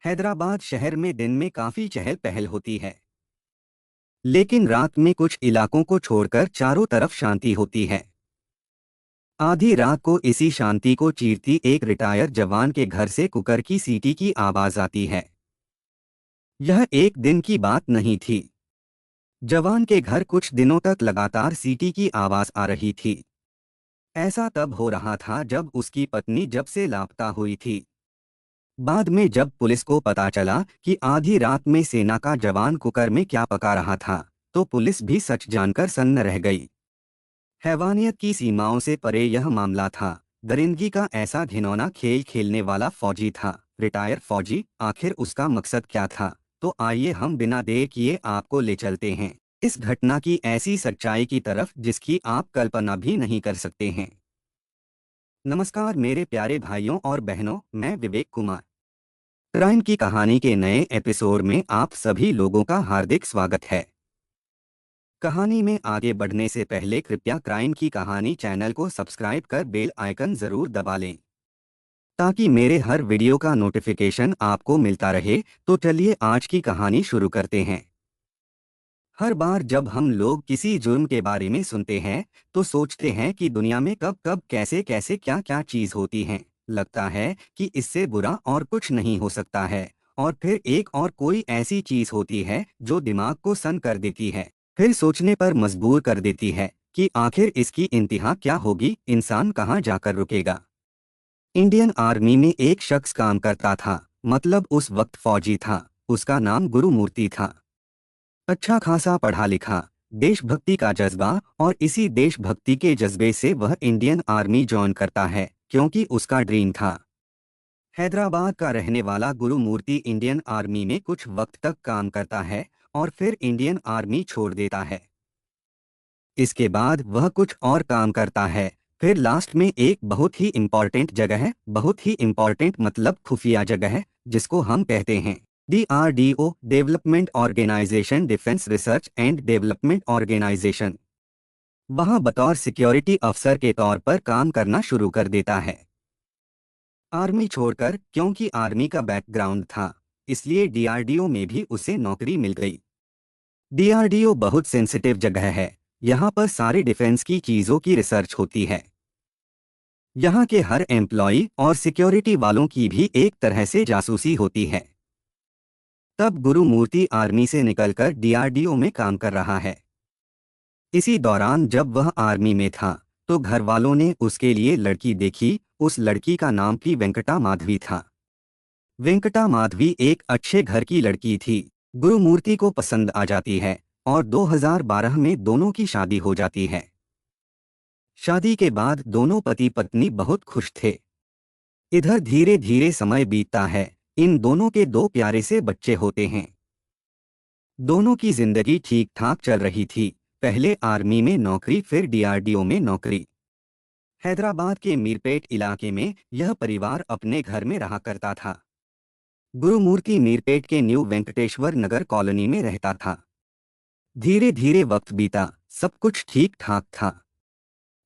हैदराबाद शहर में दिन में काफी चहल पहल होती है, लेकिन रात में कुछ इलाकों को छोड़कर चारों तरफ शांति होती है। आधी रात को इसी शांति को चीरती एक रिटायर जवान के घर से कुकर की सीटी की आवाज आती है। यह एक दिन की बात नहीं थी। जवान के घर कुछ दिनों तक लगातार सीटी की आवाज आ रही थी। ऐसा तब हो रहा था जब उसकी पत्नी जब से लापता हुई थी। बाद में जब पुलिस को पता चला कि आधी रात में सेना का जवान कुकर में क्या पका रहा था, तो पुलिस भी सच जानकर सन्न रह गई। हैवानियत की सीमाओं से परे यह मामला था। दरिंदगी का ऐसा घिनौना खेल खेलने वाला फौजी था, रिटायर फौजी। आखिर उसका मकसद क्या था? तो आइए हम बिना देर किए आपको ले चलते हैं इस घटना की ऐसी सच्चाई की तरफ जिसकी आप कल्पना भी नहीं कर सकते हैं। नमस्कार मेरे प्यारे भाइयों और बहनों, मैं विवेक कुमार। क्राइम की कहानी के नए एपिसोड में आप सभी लोगों का हार्दिक स्वागत है। कहानी में आगे बढ़ने से पहले कृपया क्राइम की कहानी चैनल को सब्सक्राइब कर बेल आइकन जरूर दबा लें, ताकि मेरे हर वीडियो का नोटिफिकेशन आपको मिलता रहे। तो चलिए आज की कहानी शुरू करते हैं। हर बार जब हम लोग किसी जुर्म के बारे में सुनते हैं तो सोचते हैं कि दुनिया में कब कब कैसे कैसे क्या क्या चीज होती हैं। लगता है कि इससे बुरा और कुछ नहीं हो सकता है, और फिर एक और कोई ऐसी चीज होती है जो दिमाग को सन कर देती है, फिर सोचने पर मजबूर कर देती है कि आखिर इसकी इंतहा क्या होगी, इंसान कहाँ जाकर रुकेगा। इंडियन आर्मी में एक शख्स काम करता था, मतलब उस वक्त फौजी था। उसका नाम गुरुमूर्ति था। अच्छा खासा पढ़ा लिखा, देशभक्ति का जज्बा, और इसी देशभक्ति के जज्बे से वह इंडियन आर्मी ज्वाइन करता है, क्योंकि उसका ड्रीम था। हैदराबाद का रहने वाला गुरुमूर्ति इंडियन आर्मी में कुछ वक्त तक काम करता है और फिर इंडियन आर्मी छोड़ देता है। इसके बाद वह कुछ और काम करता है, फिर लास्ट में एक बहुत ही इम्पॉर्टेंट जगह है। बहुत ही इम्पॉर्टेंट मतलब खुफिया जगह है, जिसको हम कहते हैं DRDO, development organisation, defence research and development organisation. वहां बतौर सिक्योरिटी अफसर के तौर पर काम करना शुरू कर देता है। आर्मी छोड़कर, क्योंकि आर्मी का बैकग्राउंड था, इसलिए DRDO में भी उसे नौकरी मिल गई। DRDO बहुत सेंसिटिव जगह है। यहाँ पर सारी डिफेंस की चीजों की रिसर्च होती है। यहाँ के हर एम्प्लॉय और सिक्योरिटी वालों की भी एक तरह से जासूसी होती है। तब गुरुमूर्ति आर्मी से निकलकर DRDO में काम कर रहा है। इसी दौरान जब वह आर्मी में था तो घर वालों ने उसके लिए लड़की देखी। उस लड़की का नाम भी वेंकटा माधवी था। वेंकटा माधवी एक अच्छे घर की लड़की थी। गुरुमूर्ति को पसंद आ जाती है और 2012 में दोनों की शादी हो जाती है। शादी के बाद दोनों पति पत्नी बहुत खुश थे। इधर धीरे धीरे समय बीतता है। इन दोनों के दो प्यारे से बच्चे होते हैं। दोनों की जिंदगी ठीक ठाक चल रही थी। पहले आर्मी में नौकरी, फिर DRDO में नौकरी। हैदराबाद के मीरपेट इलाके में यह परिवार अपने घर में रहा करता था। गुरुमूर्ति मीरपेट के न्यू वेंकटेश्वर नगर कॉलोनी में रहता था। धीरे धीरे वक्त बीता, सब कुछ ठीक ठाक था।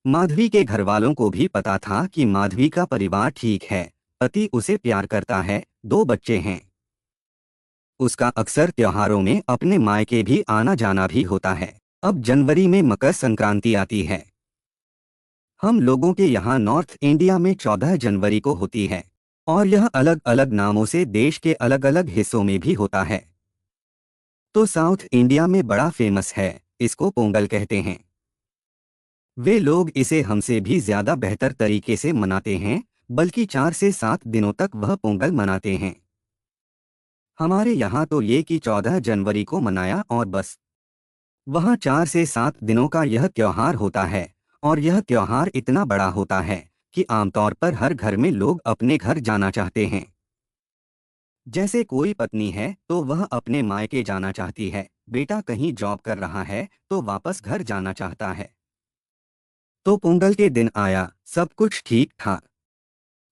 माधवी के घर वालों को भी पता था कि माधवी का परिवार ठीक है, पति उसे प्यार करता है, दो बच्चे हैं। उसका अक्सर त्योहारों में अपने मायके भी आना जाना भी होता है। अब जनवरी में मकर संक्रांति आती है। हम लोगों के यहाँ नॉर्थ इंडिया में 14 जनवरी को होती है, और यह अलग अलग नामों से देश के अलग अलग हिस्सों में भी होता है। तो साउथ इंडिया में बड़ा फेमस है, इसको पोंगल कहते हैं। वे लोग इसे हमसे भी ज्यादा बेहतर तरीके से मनाते हैं, बल्कि 4 से 7 दिनों तक वह पोंगल मनाते हैं। हमारे यहाँ तो ये कि 14 जनवरी को मनाया और बस। वहाँ 4 से 7 दिनों का यह त्योहार होता है, और यह त्योहार इतना बड़ा होता है कि आमतौर पर हर घर में लोग अपने घर जाना चाहते हैं। जैसे कोई पत्नी है तो वह अपने मायके जाना चाहती है, बेटा कहीं जॉब कर रहा है तो वापस घर जाना चाहता है। तो पोंगल के दिन आया, सब कुछ ठीक था।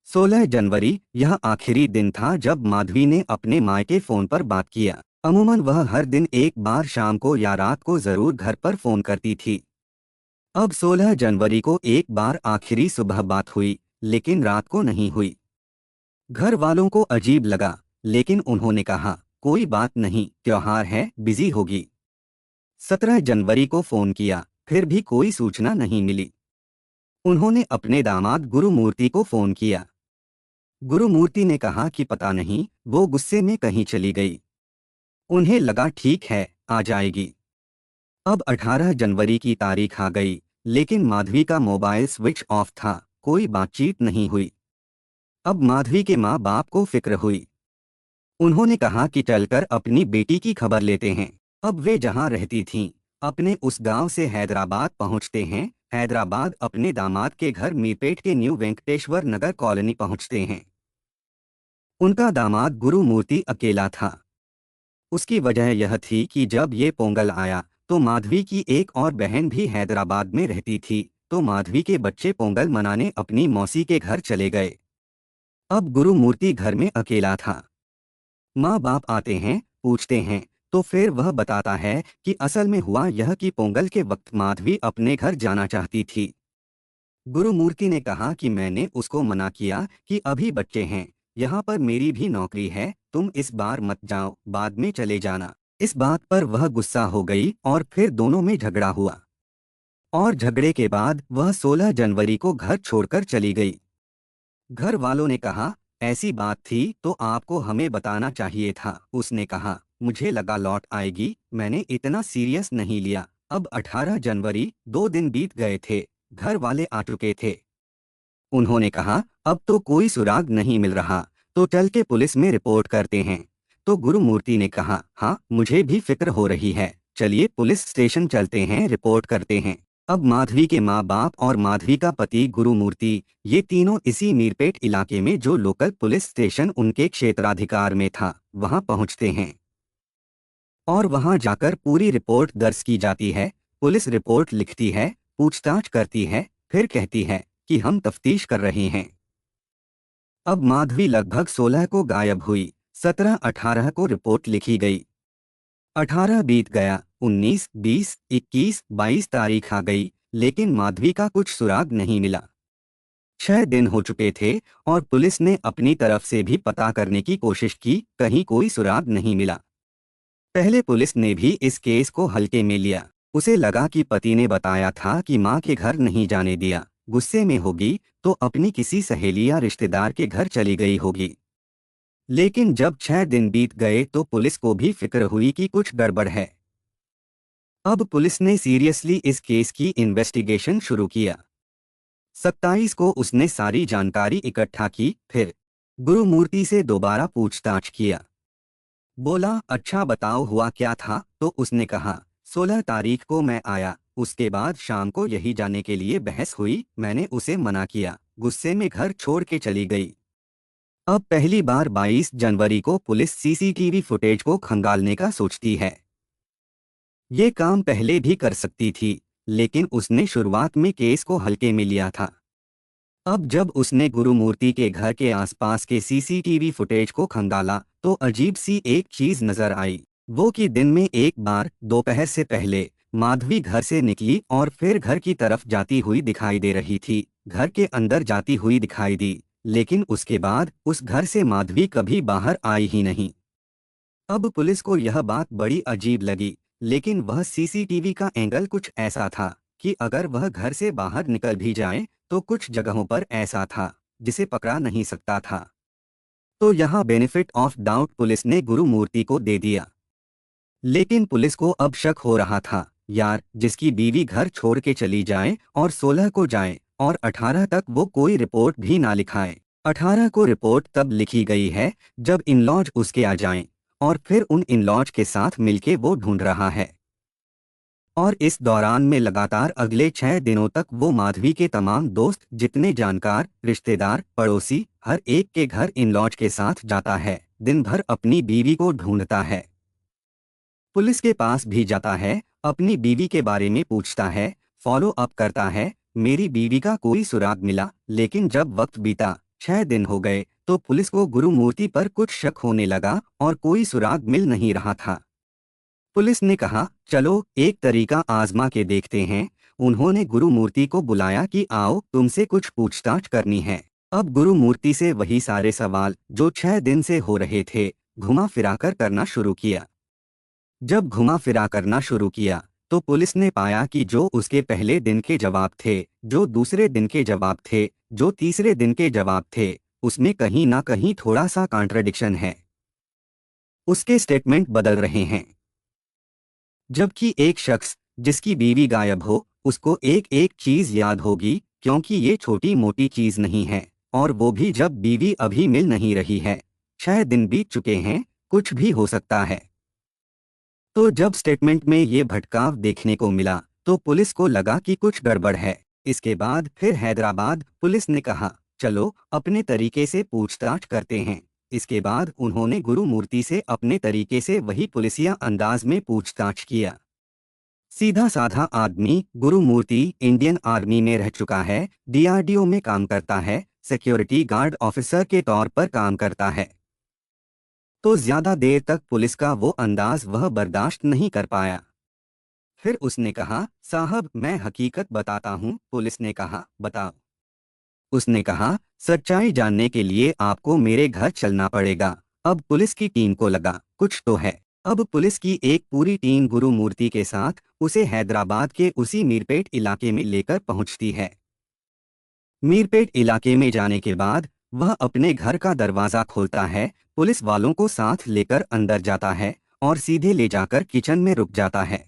16 जनवरी यह आखिरी दिन था जब माधवी ने अपने मायके फोन पर बात किया। अमूमन वह हर दिन एक बार शाम को या रात को जरूर घर पर फोन करती थी। अब 16 जनवरी को एक बार आखिरी सुबह बात हुई, लेकिन रात को नहीं हुई। घर वालों को अजीब लगा, लेकिन उन्होंने कहा, कोई बात नहीं, त्योहार है, बिजी होगी। 17 जनवरी को फोन किया, फिर भी कोई सूचना नहीं मिली। उन्होंने अपने दामाद गुरुमूर्ति को फोन किया। गुरुमूर्ति ने कहा कि पता नहीं, वो गुस्से में कहीं चली गई। उन्हें लगा ठीक है, आ जाएगी। अब 18 जनवरी की तारीख आ गई, लेकिन माधवी का मोबाइल स्विच ऑफ था, कोई बातचीत नहीं हुई। अब माधवी के माँ बाप को फिक्र हुई। उन्होंने कहा कि चलकर अपनी बेटी की खबर लेते हैं। अब वे जहाँ रहती थीं, अपने उस गांव से हैदराबाद पहुंचते हैं। हैदराबाद अपने दामाद के घर मीरपेट के न्यू वेंकटेश्वर नगर कॉलोनी पहुंचते हैं। उनका दामाद गुरुमूर्ति अकेला था। उसकी वजह यह थी कि जब ये पोंगल आया तो माधवी की एक और बहन भी हैदराबाद में रहती थी, तो माधवी के बच्चे पोंगल मनाने अपनी मौसी के घर चले गए। अब गुरुमूर्ति घर में अकेला था। माँ बाप आते हैं, पूछते हैं, तो फिर वह बताता है कि असल में हुआ यह कि पोंगल के वक्त माधवी अपने घर जाना चाहती थी। गुरुमूर्ति ने कहा कि मैंने उसको मना किया कि अभी बच्चे हैं, यहाँ पर मेरी भी नौकरी है, तुम इस बार मत जाओ, बाद में चले जाना। इस बात पर वह गुस्सा हो गई और फिर दोनों में झगड़ा हुआ। और झगड़े के बाद वह 16 जनवरी को घर छोड़कर चली गई। घर वालों ने कहा, ऐसी बात थी तो आपको हमें बताना चाहिए था। उसने कहा, मुझे लगा लौट आएगी, मैंने इतना सीरियस नहीं लिया। अब 18 जनवरी, 2 दिन बीत गए थे, घर वाले आ चुके थे। उन्होंने कहा, अब तो कोई सुराग नहीं मिल रहा, तो चल के पुलिस में रिपोर्ट करते हैं। तो गुरुमूर्ति ने कहा, हाँ, मुझे भी फिक्र हो रही है, चलिए पुलिस स्टेशन चलते हैं, रिपोर्ट करते हैं। अब माधवी के माँ बाप और माधवी का पति गुरुमूर्ति, ये तीनों इसी मीरपेट इलाके में जो लोकल पुलिस स्टेशन उनके क्षेत्राधिकार में था, वहां पहुंचते हैं। और वहां जाकर पूरी रिपोर्ट दर्ज की जाती है। पुलिस रिपोर्ट लिखती है, पूछताछ करती है, फिर कहती है कि हम तफ्तीश कर रहे हैं। अब माधवी लगभग 16 को गायब हुई, 17-18 को रिपोर्ट लिखी गई। 18 बीत गया, 19, 20, 21, 22 तारीख आ गई, लेकिन माधवी का कुछ सुराग नहीं मिला। 6 दिन हो चुके थे और पुलिस ने अपनी तरफ से भी पता करने की कोशिश की, कहीं कोई सुराग नहीं मिला। पहले पुलिस ने भी इस केस को हल्के में लिया। उसे लगा कि पति ने बताया था कि माँ के घर नहीं जाने दिया, गुस्से में होगी तो अपनी किसी सहेली या रिश्तेदार के घर चली गई होगी। लेकिन जब 6 दिन बीत गए तो पुलिस को भी फिक्र हुई कि कुछ गड़बड़ है। अब पुलिस ने सीरियसली इस केस की इन्वेस्टिगेशन शुरू किया। 27 को उसने सारी जानकारी इकट्ठा की, फिर गुरुमूर्ति से दोबारा पूछताछ किया। बोला, अच्छा बताओ हुआ क्या था? तो उसने कहा, 16 तारीख को मैं आया, उसके बाद शाम को यही जाने के लिए बहस हुई, मैंने उसे मना किया, गुस्से में घर छोड़ के चली गई। अब पहली बार 22 जनवरी को पुलिस सीसीटीवी फुटेज को खंगालने का सोचती है। ये काम पहले भी कर सकती थी, लेकिन उसने शुरुआत में केस को हल्के में लिया था। अब जब उसने गुरुमूर्ति के घर के आसपास के सीसीटीवी फुटेज को खंगाला तो अजीब सी एक चीज नजर आई। वो कि दिन में एक बार दोपहर से पहले माधवी घर से निकली और फिर घर की तरफ जाती हुई दिखाई दे रही थी, घर के अंदर जाती हुई दिखाई दी, लेकिन उसके बाद उस घर से माधवी कभी बाहर आई ही नहीं। अब पुलिस को यह बात बड़ी अजीब लगी, लेकिन वह सीसीटीवी का एंगल कुछ ऐसा था कि अगर वह घर से बाहर निकल भी जाए तो कुछ जगहों पर ऐसा था जिसे पकड़ा नहीं सकता था। तो यहाँ बेनिफिट ऑफ डाउट पुलिस ने गुरुमूर्ति को दे दिया। लेकिन पुलिस को अब शक हो रहा था, यार, जिसकी बीवी घर छोड़ के चली जाए और 16 को जाए और 18 तक वो कोई रिपोर्ट भी ना लिखाए। 18 को रिपोर्ट तब लिखी गई है जब इन-लॉज उसके आ जाएं और फिर उन इन-लॉज के साथ मिलके वो ढूंढ रहा है। और इस दौरान में लगातार अगले 6 दिनों तक वो माधवी के तमाम दोस्त, जितने जानकार, रिश्तेदार, पड़ोसी, हर एक के घर इन-लॉज के साथ जाता है, दिन भर अपनी बीवी को ढूंढता है। पुलिस के पास भी जाता है, अपनी बीवी के बारे में पूछता है, फॉलो अप करता है, मेरी बीवी का कोई सुराग मिला। लेकिन जब वक्त बीता, 6 दिन हो गए, तो पुलिस को गुरुमूर्ति पर कुछ शक होने लगा और कोई सुराग मिल नहीं रहा था। पुलिस ने कहा, चलो एक तरीका आजमा के देखते हैं। उन्होंने गुरुमूर्ति को बुलाया कि आओ, तुमसे कुछ पूछताछ करनी है। अब गुरुमूर्ति से वही सारे सवाल जो 6 दिन से हो रहे थे घुमा फिराकर करना शुरू किया। जब घुमा फिरा करना शुरू किया तो पुलिस ने पाया कि जो उसके पहले दिन के जवाब थे, जो दूसरे दिन के जवाब थे, जो तीसरे दिन के जवाब थे, उसमें कहीं ना कहीं थोड़ा सा कॉन्ट्रडिक्शन है। उसके स्टेटमेंट बदल रहे हैं। जबकि एक शख्स जिसकी बीवी गायब हो उसको एक एक चीज याद होगी, क्योंकि ये छोटी मोटी चीज नहीं है, और वो भी जब बीवी अभी मिल नहीं रही है। 6 दिन बीत चुके हैं, कुछ भी हो सकता है। तो जब स्टेटमेंट में ये भटकाव देखने को मिला तो पुलिस को लगा कि कुछ गड़बड़ है। इसके बाद फिर हैदराबाद पुलिस ने कहा, चलो अपने तरीके से पूछताछ करते हैं। इसके बाद उन्होंने गुरुमूर्ति से अपने तरीके से वही पुलिसिया अंदाज में पूछताछ किया। सीधा साधा आदमी। गुरुमूर्ति इंडियन आर्मी में रह चुका है, डीआरडीओ में काम करता है, सिक्योरिटी गार्ड ऑफिसर के तौर पर काम करता है। तो ज्यादा देर तक पुलिस का वो अंदाज वह बर्दाश्त नहीं कर पाया। फिर उसने कहा, साहब मैं हकीकत बताता हूँ। पुलिस ने कहा, बताओ। उसने कहा, सच्चाई जानने के लिए आपको मेरे घर चलना पड़ेगा। अब पुलिस की टीम को लगा कुछ तो है। अब पुलिस की एक पूरी टीम गुरुमूर्ति के साथ उसे हैदराबाद के उसी मीरपेट इलाके में लेकर पहुंचती है। मीरपेट इलाके में जाने के बाद वह अपने घर का दरवाजा खोलता है, पुलिस वालों को साथ लेकर अंदर जाता है और सीधे ले जाकर किचन में रुक जाता है।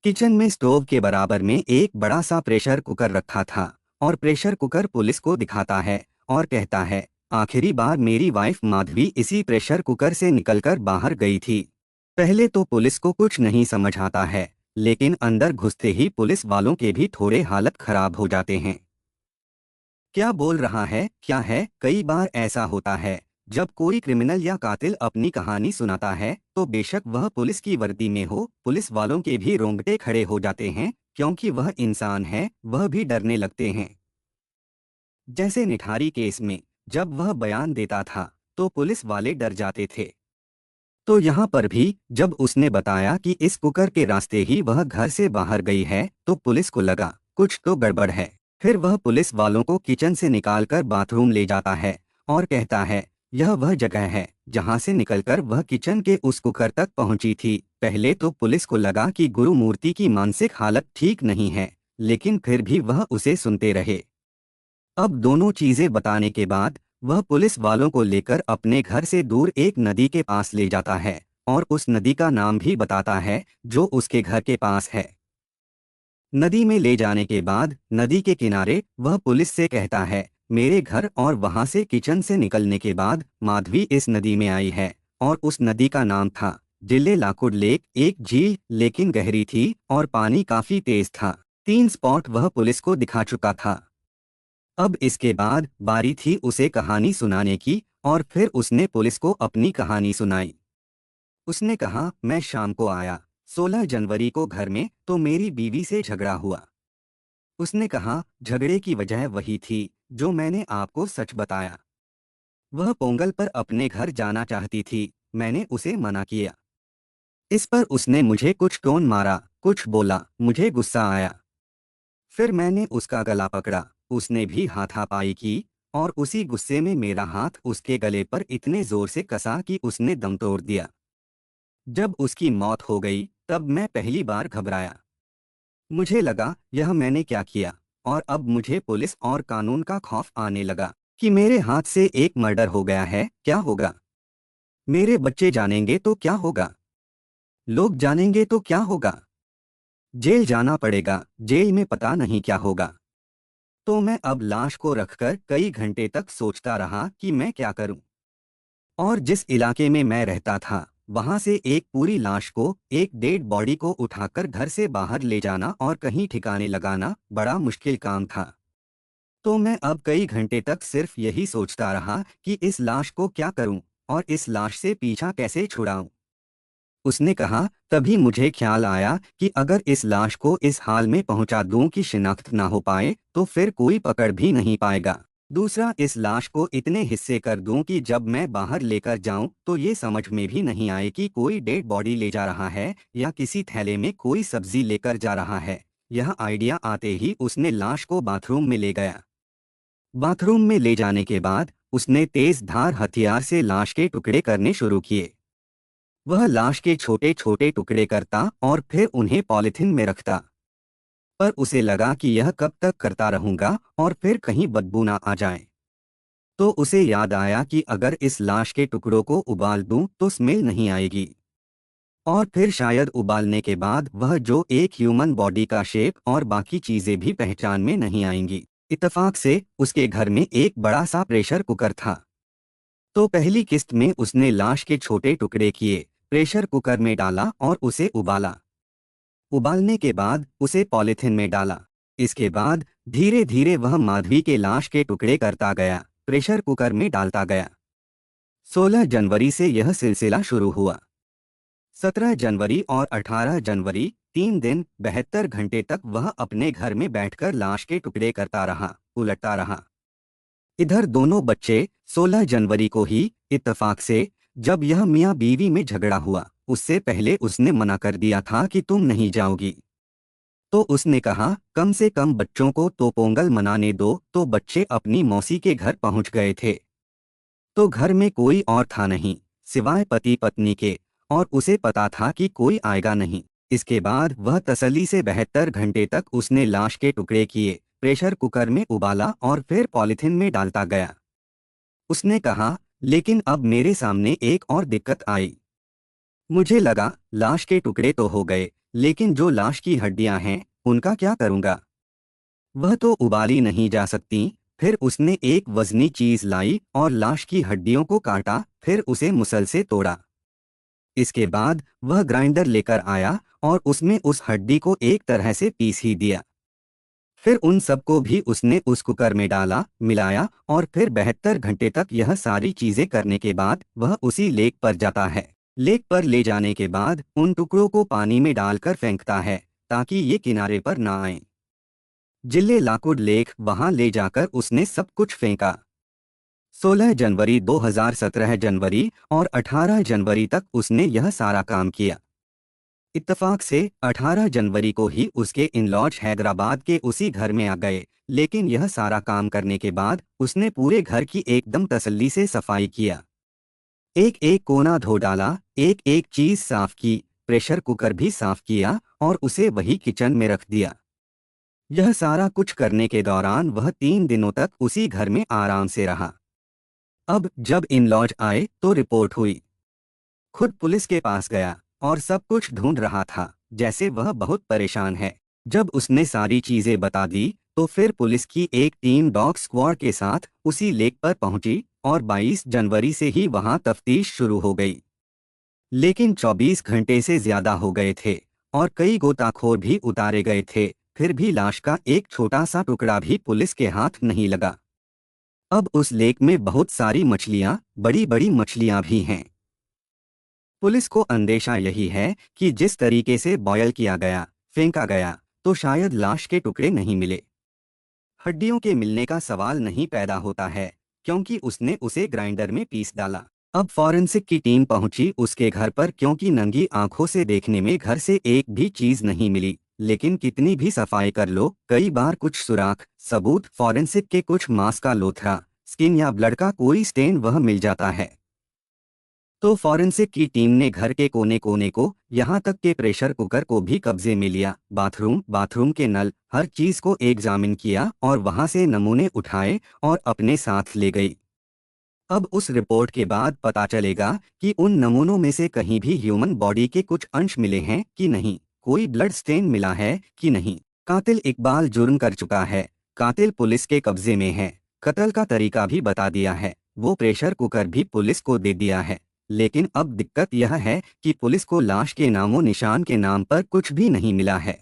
किचन में स्टोव के बराबर में एक बड़ा सा प्रेशर कुकर रखा था और प्रेशर कुकर पुलिस को दिखाता है और कहता है, आखिरी बार मेरी वाइफ माधवी इसी प्रेशर कुकर से निकलकर बाहर गई थी। पहले तो पुलिस को कुछ नहीं समझ आता है, लेकिन अंदर घुसते ही पुलिस वालों के भी थोड़े हालत खराब हो जाते हैं। क्या बोल रहा है, क्या है। कई बार ऐसा होता है जब कोई क्रिमिनल या कातिल अपनी कहानी सुनाता है तो बेशक वह पुलिस की वर्दी में हो, पुलिस वालों के भी रोंगटे खड़े हो जाते हैं, क्योंकि वह इंसान है, वह भी डरने लगते हैं। जैसे निठारी केस में जब वह बयान देता था तो पुलिस वाले डर जाते थे। तो यहाँ पर भी जब उसने बताया कि इस कुकर के रास्ते ही वह घर से बाहर गई है तो पुलिस को लगा कुछ तो गड़बड़ है। फिर वह पुलिस वालों को किचन से निकालकर बाथरूम ले जाता है और कहता है, यह वह जगह है जहाँ से निकलकर वह किचन के उस कुकर तक पहुंची थी। पहले तो पुलिस को लगा कि गुरुमूर्ति की मानसिक हालत ठीक नहीं है, लेकिन फिर भी वह उसे सुनते रहे। अब दोनों चीजें बताने के बाद वह पुलिस वालों को लेकर अपने घर से दूर एक नदी के पास ले जाता है और उस नदी का नाम भी बताता है जो उसके घर के पास है। नदी में ले जाने के बाद नदी के किनारे वह पुलिस से कहता है, मेरे घर और वहां से किचन से निकलने के बाद माधवी इस नदी में आई है और उस नदी का नाम था जिले लाकुड लेक। एक झील, लेकिन गहरी थी और पानी काफी तेज था। 3 स्पॉट वह पुलिस को दिखा चुका था। अब इसके बाद बारी थी उसे कहानी सुनाने की और फिर उसने पुलिस को अपनी कहानी सुनाई। उसने कहा, मैं शाम को आया 16 जनवरी को घर में तो मेरी बीवी से झगड़ा हुआ। उसने कहा, झगड़े की वजह वही थी जो मैंने आपको सच बताया। वह पोंगल पर अपने घर जाना चाहती थी, मैंने उसे मना किया। इस पर उसने मुझे कुछ टोन मारा, कुछ बोला, मुझे गुस्सा आया। फिर मैंने उसका गला पकड़ा, उसने भी हाथापाई की और उसी गुस्से में मेरा हाथ उसके गले पर इतने जोर से कसा कि उसने दम तोड़ दिया। जब उसकी मौत हो गई तब मैं पहली बार घबराया। मुझे लगा यह मैंने क्या किया, और अब मुझे पुलिस और कानून का खौफ आने लगा कि मेरे हाथ से एक मर्डर हो गया है, क्या होगा। मेरे बच्चे जानेंगे तो क्या होगा, लोग जानेंगे तो क्या होगा, जेल जाना पड़ेगा, जेल में पता नहीं क्या होगा। तो मैं अब लाश को रखकर कई घंटे तक सोचता रहा कि मैं क्या करूं। और जिस इलाके में मैं रहता था वहां से एक पूरी लाश को, एक डेड बॉडी को उठाकर घर से बाहर ले जाना और कहीं ठिकाने लगाना बड़ा मुश्किल काम था। तो मैं अब कई घंटे तक सिर्फ यही सोचता रहा कि इस लाश को क्या करूं और इस लाश से पीछा कैसे छुड़ाऊं। उसने कहा, तभी मुझे ख्याल आया कि अगर इस लाश को इस हाल में पहुंचा दूं कि शिनाख्त ना हो पाए तो फिर कोई पकड़ भी नहीं पाएगा। दूसरा, इस लाश को इतने हिस्से कर दूं कि जब मैं बाहर लेकर जाऊं तो ये समझ में भी नहीं आए कि कोई डेड बॉडी ले जा रहा है या किसी थैले में कोई सब्जी लेकर जा रहा है। यह आइडिया आते ही उसने लाश को बाथरूम में ले गया। बाथरूम में ले जाने के बाद उसने तेज धार हथियार से लाश के टुकड़े करने शुरू किए। वह लाश के छोटे छोटे टुकड़े करता और फिर उन्हें पॉलिथीन में रखता। पर उसे लगा कि यह कब तक करता रहूंगा और फिर कहीं बदबू ना आ जाए। तो उसे याद आया कि अगर इस लाश के टुकड़ों को उबाल दूं तो स्मेल नहीं आएगी, और फिर शायद उबालने के बाद वह जो एक ह्यूमन बॉडी का शेप और बाकी चीजें भी पहचान में नहीं आएंगी। इत्तेफाक से उसके घर में एक बड़ा सा प्रेशर कुकर था। तो पहली किस्त में उसने लाश के छोटे टुकड़े किए, प्रेशर कुकर में डाला और उसे उबाला। उबालने के बाद उसे पॉलिथीन में डाला। इसके बाद धीरे धीरे वह माधवी के लाश के टुकड़े करता गया, प्रेशर कुकर में डालता गया। 16 जनवरी से यह सिलसिला शुरू हुआ। 17 जनवरी और 18 जनवरी 3 दिन 72 घंटे तक वह अपने घर में बैठकर लाश के टुकड़े करता रहा, उलटता रहा। इधर दोनों बच्चे 16 जनवरी को ही इत्तेफाक से, जब यह मियाँ बीवी में झगड़ा हुआ, उससे पहले उसने मना कर दिया था कि तुम नहीं जाओगी। तो उसने कहा कम से कम बच्चों को तो पोंगल मनाने दो। तो बच्चे अपनी मौसी के घर पहुंच गए थे। तो घर में कोई और था नहीं सिवाय पति पत्नी के, और उसे पता था कि कोई आएगा नहीं। इसके बाद वह तसल्ली से 72 घंटे तक उसने लाश के टुकड़े किए, प्रेशर कुकर में उबाला और फिर पॉलिथीन में डालता गया। उसने कहा लेकिन अब मेरे सामने एक और दिक्कत आई। मुझे लगा लाश के टुकड़े तो हो गए, लेकिन जो लाश की हड्डियां हैं उनका क्या करूंगा। वह तो उबाली नहीं जा सकती। फिर उसने एक वजनी चीज लाई और लाश की हड्डियों को काटा, फिर उसे मुसल से तोड़ा। इसके बाद वह ग्राइंडर लेकर आया और उसमें उस हड्डी को एक तरह से पीस ही दिया। फिर उन सबको भी उसने उस कुकर में डाला, मिलाया, और फिर 72 घंटे तक यह सारी चीजें करने के बाद वह उसी लेक पर जाता है। लेक पर ले जाने के बाद उन टुकड़ों को पानी में डालकर फेंकता है ताकि ये किनारे पर ना आए। जिले लाकुड लेक वहां ले जाकर उसने सब कुछ फेंका। 16 जनवरी 2017 जनवरी और 18 जनवरी तक उसने यह सारा काम किया। इत्तेफाक से 18 जनवरी को ही उसके इन-लॉज हैदराबाद के उसी घर में आ गए, लेकिन यह सारा काम करने के बाद उसने पूरे घर की एकदम तसल्ली से सफाई किया। एक एक कोना धो डाला, एक एक चीज साफ की, प्रेशर कुकर भी साफ किया और उसे वही किचन में रख दिया। यह सारा कुछ करने के दौरान वह 3 दिनों तक उसी घर में आराम से रहा। अब जब इन-लॉज आए तो रिपोर्ट हुई। खुद पुलिस के पास गया और सब कुछ ढूंढ रहा था, जैसे वह बहुत परेशान है। जब उसने सारी चीजें बता दी तो फिर पुलिस की एक टीम डॉग स्क्वाड के साथ उसी लेक पर पहुंची और 22 जनवरी से ही वहां तफ्तीश शुरू हो गई। लेकिन 24 घंटे से ज्यादा हो गए थे और कई गोताखोर भी उतारे गए थे, फिर भी लाश का एक छोटा सा टुकड़ा भी पुलिस के हाथ नहीं लगा। अब उस लेक में बहुत सारी मछलियां, बड़ी बड़ी मछलियां भी हैं। पुलिस को अंदेशा यही है कि जिस तरीके से बॉयल किया गया, फेंका गया, तो शायद लाश के टुकड़े नहीं मिले। हड्डियों के मिलने का सवाल नहीं पैदा होता है, क्योंकि उसने उसे ग्राइंडर में पीस डाला। अब फॉरेंसिक की टीम पहुंची उसके घर पर, क्योंकि नंगी आंखों से देखने में घर से एक भी चीज नहीं मिली। लेकिन कितनी भी सफाई कर लो, कई बार कुछ सुराख, सबूत, फॉरेंसिक के कुछ मांस का लोथड़ा, स्किन या ब्लड का कोई स्टेन वह मिल जाता है। तो फॉरेंसिक की टीम ने घर के कोने कोने को, यहाँ तक के प्रेशर कुकर को भी कब्जे में लिया। बाथरूम के नल, हर चीज को एग्जामिन किया और वहां से नमूने उठाए और अपने साथ ले गई। अब उस रिपोर्ट के बाद पता चलेगा कि उन नमूनों में से कहीं भी ह्यूमन बॉडी के कुछ अंश मिले हैं कि नहीं, कोई ब्लड स्टेन मिला है कि नहीं। कातिल इकबाल जुर्म कर चुका है, कातिल पुलिस के कब्जे में है, कत्ल का तरीका भी बता दिया है, वो प्रेशर कुकर भी पुलिस को दे दिया है। लेकिन अब दिक्कत यह है कि पुलिस को लाश के नामो निशान के नाम पर कुछ भी नहीं मिला है।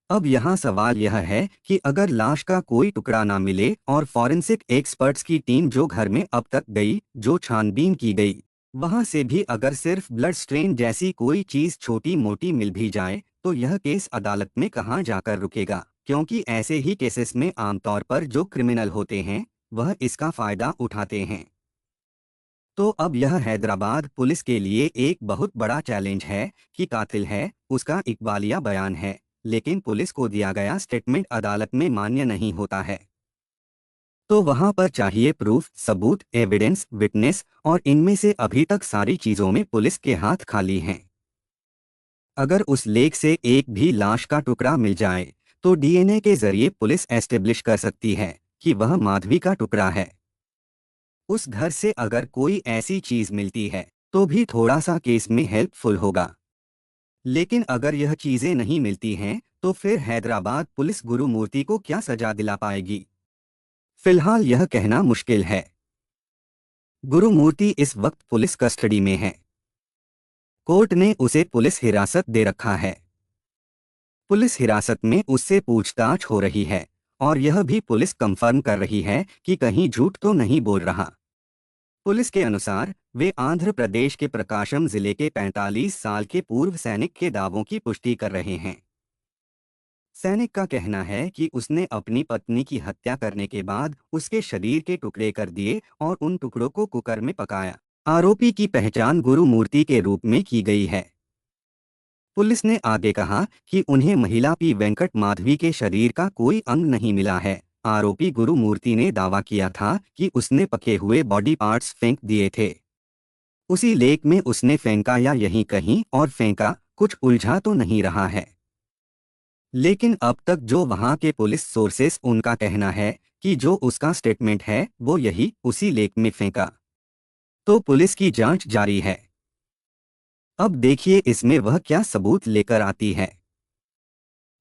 अब यहाँ सवाल यह है कि अगर लाश का कोई टुकड़ा ना मिले और फॉरेंसिक एक्सपर्ट्स की टीम जो घर में अब तक गई, जो छानबीन की गई, वहां से भी अगर सिर्फ ब्लड स्ट्रेन जैसी कोई चीज छोटी मोटी मिल भी जाए, तो यह केस अदालत में कहाँ जाकर रुकेगा, क्योंकि ऐसे ही केसेस में आमतौर पर जो क्रिमिनल होते हैं वह इसका फायदा उठाते हैं। तो अब यह हैदराबाद पुलिस के लिए एक बहुत बड़ा चैलेंज है कि कातिल है, उसका इकबालिया बयान है, लेकिन पुलिस को दिया गया स्टेटमेंट अदालत में मान्य नहीं होता है। तो वहां पर चाहिए प्रूफ, सबूत, एविडेंस, विटनेस, और इनमें से अभी तक सारी चीजों में पुलिस के हाथ खाली हैं। अगर उस लेक से एक भी लाश का टुकड़ा मिल जाए तो डीएनए के जरिए पुलिस एस्टेब्लिश कर सकती है कि वह माधवी का टुकड़ा है। उस घर से अगर कोई ऐसी चीज मिलती है तो भी थोड़ा सा केस में हेल्पफुल होगा। लेकिन अगर यह चीजें नहीं मिलती हैं तो फिर हैदराबाद पुलिस गुरुमूर्ति को क्या सजा दिला पाएगी? फिलहाल यह कहना मुश्किल है। गुरुमूर्ति इस वक्त पुलिस कस्टडी में है। कोर्ट ने उसे पुलिस हिरासत दे रखा है। पुलिस हिरासत में उससे पूछताछ हो रही है और यह भी पुलिस कंफर्म कर रही है कि कहीं झूठ तो नहीं बोल रहा। पुलिस के अनुसार वे आंध्र प्रदेश के प्रकाशम जिले के 45 साल के पूर्व सैनिक के दावों की पुष्टि कर रहे हैं। सैनिक का कहना है कि उसने अपनी पत्नी की हत्या करने के बाद उसके शरीर के टुकड़े कर दिए और उन टुकड़ों को कुकर में पकाया। आरोपी की पहचान गुरुमूर्ति के रूप में की गई है। पुलिस ने आगे कहा कि उन्हें महिला पी वेंकट माधवी के शरीर का कोई अंग नहीं मिला है। आरोपी गुरुमूर्ति ने दावा किया था कि उसने पके हुए बॉडी पार्ट्स फेंक दिए थे। उसी लेक में उसने फेंका या यहीं कहीं और फेंका, कुछ उलझा तो नहीं रहा है। लेकिन अब तक जो वहां के पुलिस सोर्सेस उनका कहना है कि जो उसका स्टेटमेंट है वो यही उसी लेक में फेंका। तो पुलिस की जांच जारी है। अब देखिए इसमें वह क्या सबूत लेकर आती है।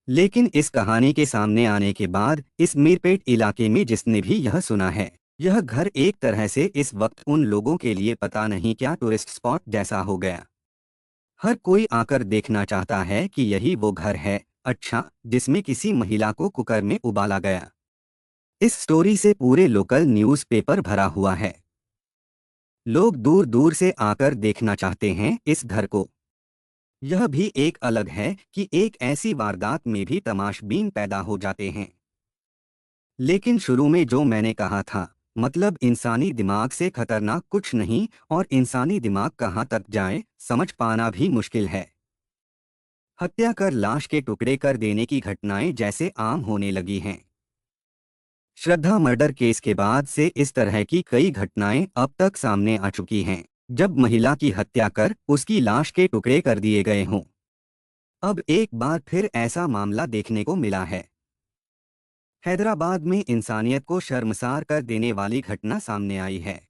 लेकिन इस कहानी के सामने आने के बाद इस मीरपेट इलाके में जिसने भी यह सुना है, यह घर एक तरह से इस वक्त उन लोगों के लिए पता नहीं क्या टूरिस्ट स्पॉट जैसा हो गया। हर कोई आकर देखना चाहता है कि यही वो घर है, अच्छा, जिसमें किसी महिला को कुकर में उबाला गया। इस स्टोरी से पूरे लोकल न्यूज़पेपर भरा हुआ है। लोग दूर दूर से आकर देखना चाहते हैं इस घर को। यह भी एक अलग है कि एक ऐसी वारदात में भी तमाशबीन पैदा हो जाते हैं। लेकिन शुरू में जो मैंने कहा था, मतलब इंसानी दिमाग से खतरनाक कुछ नहीं, और इंसानी दिमाग कहाँ तक जाए समझ पाना भी मुश्किल है। हत्या कर लाश के टुकड़े कर देने की घटनाएं जैसे आम होने लगी हैं। श्रद्धा मर्डर केस के बाद से इस तरह की कई घटनाएं अब तक सामने आ चुकी हैं, जब महिला की हत्या कर उसकी लाश के टुकड़े कर दिए गए हों। अब एक बार फिर ऐसा मामला देखने को मिला है। हैदराबाद में इंसानियत को शर्मसार कर देने वाली घटना सामने आई है।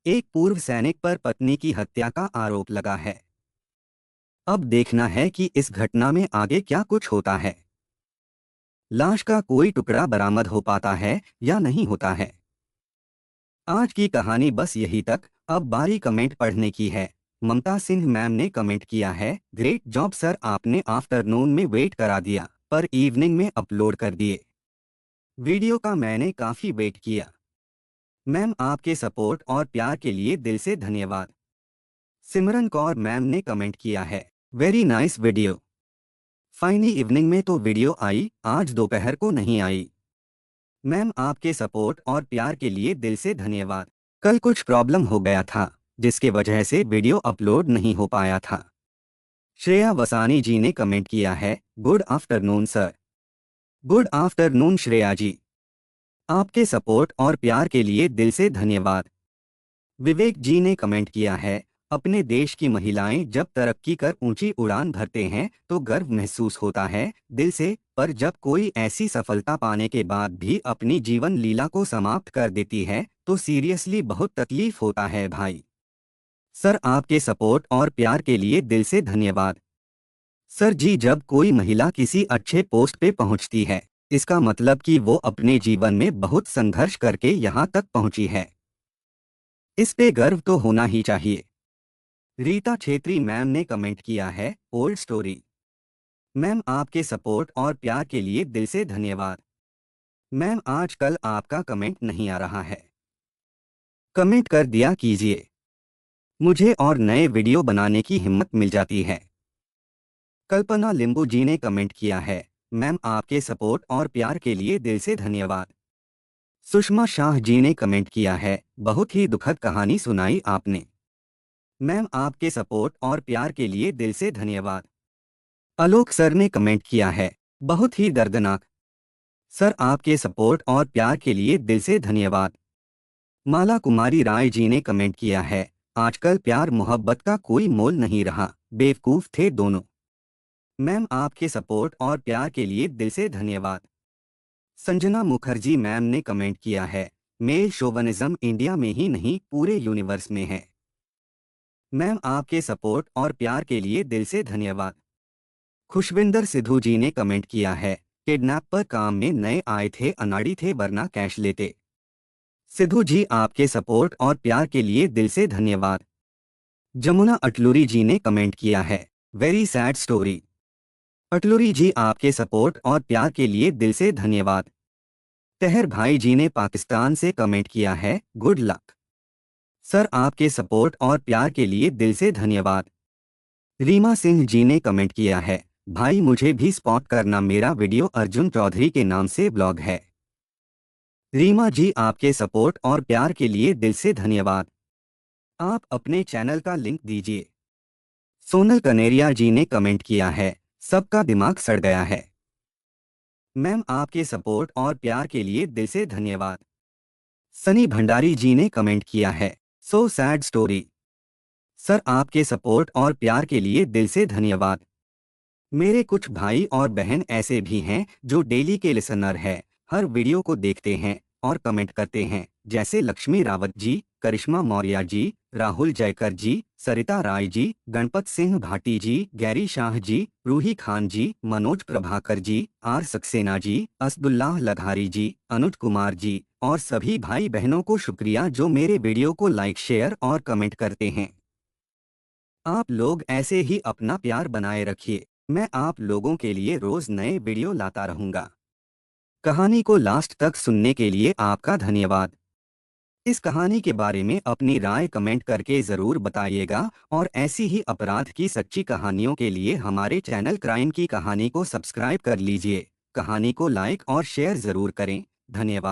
एक पूर्व सैनिक पर पत्नी की हत्या का आरोप लगा है। अब देखना है कि इस घटना में आगे क्या कुछ होता है। लाश का कोई टुकड़ा बरामद हो पाता है या नहीं होता है। आज की कहानी बस यही तक। अब बारी कमेंट पढ़ने की है। ममता सिंह मैम ने कमेंट किया है, ग्रेट जॉब सर, आपने आफ्टरनून में वेट करा दिया पर इवनिंग में अपलोड कर दिए। वीडियो का मैंने काफ़ी वेट किया। मैम आपके सपोर्ट और प्यार के लिए दिल से धन्यवाद। सिमरन कौर मैम ने कमेंट किया है, वेरी नाइस वीडियो। फाइनी इवनिंग में तो वीडियो आई, आज दोपहर को नहीं आई। मैम आपके सपोर्ट और प्यार के लिए दिल से धन्यवाद। कल कुछ प्रॉब्लम हो गया था जिसके वजह से वीडियो अपलोड नहीं हो पाया था। श्रेया वसानी जी ने कमेंट किया है, good afternoon sir. Good afternoon Shreya ji. आपके सपोर्ट और प्यार के लिए दिल से धन्यवाद। विवेक जी ने कमेंट किया है, अपने देश की महिलाएं जब तरक्की कर ऊंची उड़ान भरते हैं तो गर्व महसूस होता है दिल से, पर जब कोई ऐसी सफलता पाने के बाद भी अपनी जीवन लीला को समाप्त कर देती है तो सीरियसली बहुत तकलीफ होता है भाई। सर आपके सपोर्ट और प्यार के लिए दिल से धन्यवाद। सर जी, जब कोई महिला किसी अच्छे पोस्ट पे पहुंचती है इसका मतलब कि वो अपने जीवन में बहुत संघर्ष करके यहाँ तक पहुंची है। इस पे गर्व तो होना ही चाहिए। रीता छेत्री मैम ने कमेंट किया है, ओल्ड स्टोरी। मैम आपके सपोर्ट और प्यार के लिए दिल से धन्यवाद। मैम आजकल आपका कमेंट नहीं आ रहा है, कमेंट कर दिया कीजिए, मुझे और नए वीडियो बनाने की हिम्मत मिल जाती है। कल्पना लिंबू जी ने कमेंट किया है, मैम आपके सपोर्ट और प्यार के लिए दिल से धन्यवाद। सुषमा शाह जी ने कमेंट किया है, बहुत ही दुखद कहानी सुनाई आपने। मैम आपके सपोर्ट और प्यार के लिए दिल से धन्यवाद। आलोक सर ने कमेंट किया है, बहुत ही दर्दनाक। सर आपके सपोर्ट और प्यार के लिए दिल से धन्यवाद। माला कुमारी राय जी ने कमेंट किया है, आजकल प्यार मोहब्बत का कोई मोल नहीं रहा, बेवकूफ थे दोनों। मैम आपके सपोर्ट और प्यार के लिए दिल से धन्यवाद। संजना मुखर्जी मैम ने कमेंट किया है, मेल शोवनिज्म इंडिया में ही नहीं पूरे यूनिवर्स में है। मैम आपके सपोर्ट और प्यार के लिए दिल से धन्यवाद। खुशविंदर सिद्धू जी ने कमेंट किया है, किडनैपर काम में नए आए थे, अनाड़ी थे वरना कैश लेते। सिद्धू जी आपके सपोर्ट और प्यार के लिए दिल से धन्यवाद। जमुना अटलूरी जी ने कमेंट किया है, वेरी सैड स्टोरी। अटलूरी जी आपके सपोर्ट और प्यार के लिए दिल से धन्यवाद। तहर भाई जी ने पाकिस्तान से कमेंट किया है, गुड लक। सर आपके सपोर्ट और प्यार के लिए दिल से धन्यवाद। रीमा सिंह जी ने कमेंट किया है, भाई मुझे भी स्पॉट करना, मेरा वीडियो अर्जुन चौधरी के नाम से ब्लॉग है। रीमा जी आपके सपोर्ट और प्यार के लिए दिल से धन्यवाद। आप अपने चैनल का लिंक दीजिए। सोनल कनेरिया जी ने कमेंट किया है, सबका दिमाग सड़ गया है। मैम आपके सपोर्ट और प्यार के लिए दिल से धन्यवाद। सनी भंडारी जी ने कमेंट किया है, सो सैड स्टोरी। सर आपके सपोर्ट और प्यार के लिए दिल से धन्यवाद। मेरे कुछ भाई और बहन ऐसे भी हैं जो डेली के लिसनर हैं, हर वीडियो को देखते हैं और कमेंट करते हैं, जैसे लक्ष्मी रावत जी, करिश्मा मौर्य जी, राहुल जयकर जी, सरिता राय जी, गणपत सिंह भाटी जी, गैरी शाह जी, रूही खान जी, मनोज प्रभाकर जी, आर सक्सेना जी, असदुल्लाह लघारी जी, अनुज कुमार जी और सभी भाई बहनों को शुक्रिया जो मेरे वीडियो को लाइक शेयर और कमेंट करते हैं। आप लोग ऐसे ही अपना प्यार बनाए रखिए। मैं आप लोगों के लिए रोज नए वीडियो लाता रहूंगा। कहानी को लास्ट तक सुनने के लिए आपका धन्यवाद। इस कहानी के बारे में अपनी राय कमेंट करके ज़रूर बताइएगा और ऐसी ही अपराध की सच्ची कहानियों के लिए हमारे चैनल क्राइम की कहानी को सब्सक्राइब कर लीजिए। कहानी को लाइक और शेयर ज़रूर करें। धन्यवाद।